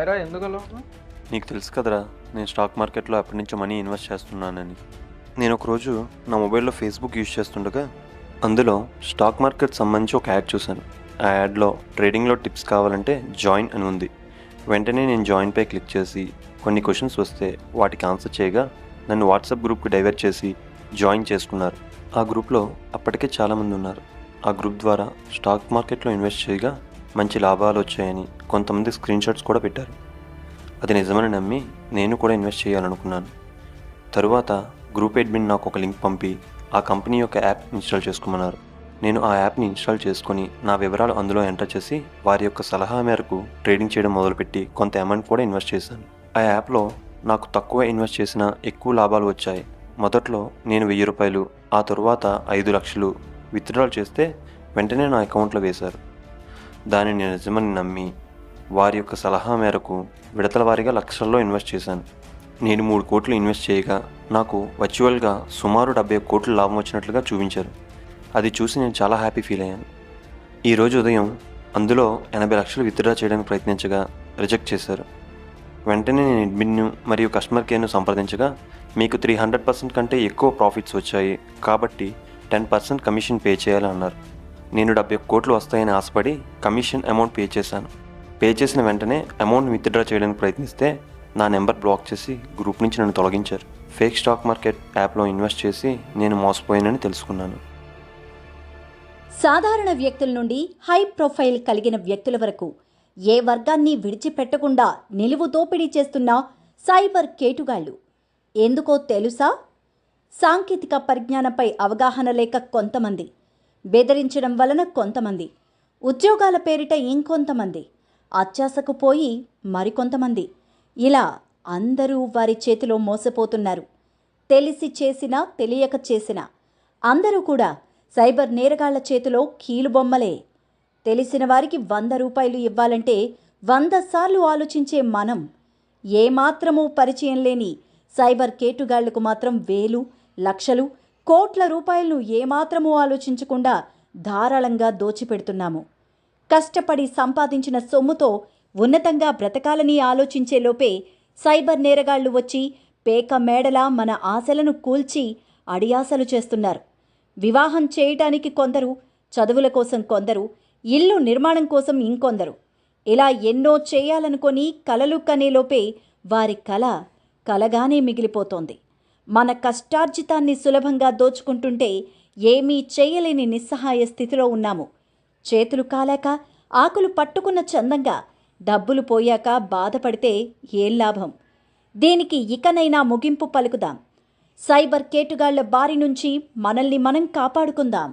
హాయ్రా, ఎందుకలా ఉన్నావు? నీకు తెలుసు కదరా, నేను స్టాక్ మార్కెట్లో అప్పటి నుంచి మనీ ఇన్వెస్ట్ చేస్తున్నానని. నేను ఒకరోజు నా మొబైల్లో ఫేస్బుక్ యూజ్ చేస్తుండగా అందులో స్టాక్ మార్కెట్ సంబంధించి ఒక యాడ్ చూశాను. ఆ యాడ్లో ట్రేడింగ్లో టిప్స్ కావాలంటే జాయిన్ అని ఉంది. వెంటనే నేను జాయిన్పై క్లిక్ చేసి కొన్ని క్వశ్చన్స్ వస్తే వాటికి ఆన్సర్ చేయగా నన్ను వాట్సాప్ గ్రూప్కి డైవర్ట్ చేసి జాయిన్ చేసుకున్నారు. ఆ గ్రూప్లో అప్పటికే చాలామంది ఉన్నారు. ఆ గ్రూప్ ద్వారా స్టాక్ మార్కెట్లో ఇన్వెస్ట్ చేయగా మంచి లాభాలు వచ్చాయని కొంతమంది స్క్రీన్ షాట్స్ కూడా పెట్టారు. అది నిజమని నమ్మి నేను కూడా ఇన్వెస్ట్ చేయాలనుకున్నాను. తరువాత గ్రూప్ అడ్మిన్ నాకు ఒక లింక్ పంపి ఆ కంపెనీ యొక్క యాప్ ఇన్స్టాల్ చేసుకోమన్నారు. నేను ఆ యాప్ని ఇన్స్టాల్ చేసుకొని నా వివరాలు అందులో ఎంటర్ చేసి వారి యొక్క సలహా మేరకు ట్రేడింగ్ చేయడం మొదలుపెట్టి కొంత అమౌంట్ కూడా ఇన్వెస్ట్ చేశాను. ఆ యాప్లో నాకు తక్కువ ఇన్వెస్ట్ చేసినా ఎక్కువ లాభాలు వచ్చాయి. మొదట్లో నేను 1000 రూపాయలు, ఆ తరువాత 5 లక్షలు విత్డ్రాల్ చేస్తే వెంటనే నా అకౌంట్లో వేశారు. దానిని నిజమని నమ్మి వారి యొక్క సలహా మేరకు విడతల వారీగా లక్షల్లో ఇన్వెస్ట్ చేశాను. నేను 3 కోట్లు ఇన్వెస్ట్ చేయగా నాకు వర్చువల్గా సుమారు 71 కోట్లు లాభం వచ్చినట్లుగా చూపించారు. అది చూసి నేను చాలా హ్యాపీ ఫీల్ అయ్యాను. ఈరోజు ఉదయం అందులో 80 లక్షలు విత్డ్రా చేయడానికి ప్రయత్నించగా రిజెక్ట్ చేశారు. వెంటనే నేను అడ్మిన్ను మరియు కస్టమర్ కేర్ను సంప్రదించగా మీకు 300% కంటే ఎక్కువ ప్రాఫిట్స్ వచ్చాయి కాబట్టి 10% కమిషన్ పే చేయాలని అన్నారు. నేను 71 కోట్లు వస్తాయని ఆశపడి కమిషన్ అమౌంట్ పే చేశాను. పే చేసిన వెంటనే అమౌంట్ విత్డ్రా చేయడానికి ప్రయత్నిస్తే నా నెంబర్ బ్లాక్ చేసి గ్రూప్ నుంచి నన్ను తొలగించారు. ఫేక్ స్టాక్ మార్కెట్ యాప్లో ఇన్వెస్ట్ చేసి నేను మోసపోయానని తెలుసుకున్నాను. సాధారణ వ్యక్తుల నుండి హై ప్రొఫైల్ కలిగిన వ్యక్తుల వరకు ఏ వర్గాన్ని విడిచిపెట్టకుండా నిలువు దోపిడీ చేస్తున్న సైబర్ కేటుగాళ్లు. ఎందుకో తెలుసా? సాంకేతిక పరిజ్ఞానంపై అవగాహన లేక కొంతమంది, బెదిరించడం వలన కొంతమంది, ఉద్యోగాల పేరిట ఇంకొంతమంది, అత్యాశకు పోయి మరికొంతమంది, ఇలా అందరూ వారి చేతిలో మోసపోతున్నారు. తెలిసి చేసినా తెలియక చేసినా అందరూ కూడా సైబర్ నేరగాళ్ల చేతిలో కీలుబొమ్మలే. తెలిసిన వారికి 100 రూపాయలు ఇవ్వాలంటే 100 సార్లు ఆలోచించే మనం, ఏమాత్రమూ పరిచయం లేని సైబర్ కేటుగాళ్లకు మాత్రం వేలు, లక్షలు, కోట్ల రూపాయలను ఏమాత్రమూ ఆలోచించకుండా ధారాళంగా దోచిపెడుతున్నాము. కష్టపడి సంపాదించిన సొమ్ముతో ఉన్నతంగా బ్రతకాలని ఆలోచించే లోపే సైబర్ నేరగాళ్లు వచ్చి పేక మేడలా మన ఆశలను కూల్చి అడియాసలు చేస్తున్నారు. వివాహం చేయటానికి కొందరు, చదువుల కోసం కొందరు, ఇల్లు నిర్మాణం కోసం ఇంకొందరు, ఇలా ఎన్నో చేయాలనుకొని కలలు కనేలోపే వారి కల కలగానే మిగిలిపోతోంది. మన కష్టార్జితాన్ని సులభంగా దోచుకుంటుంటే ఏమీ చేయలేని నిస్సహాయ స్థితిలో ఉన్నాము. చేతులు కాలాక ఆకులు పట్టుకున్న చందంగా డబ్బులు పోయాక బాధపడితే ఏం లాభం? దీనికి ఇకనైనా ముగింపు పలుకుదాం. సైబర్ కేటుగాళ్ల బారి నుంచి మనల్ని మనం కాపాడుకుందాం.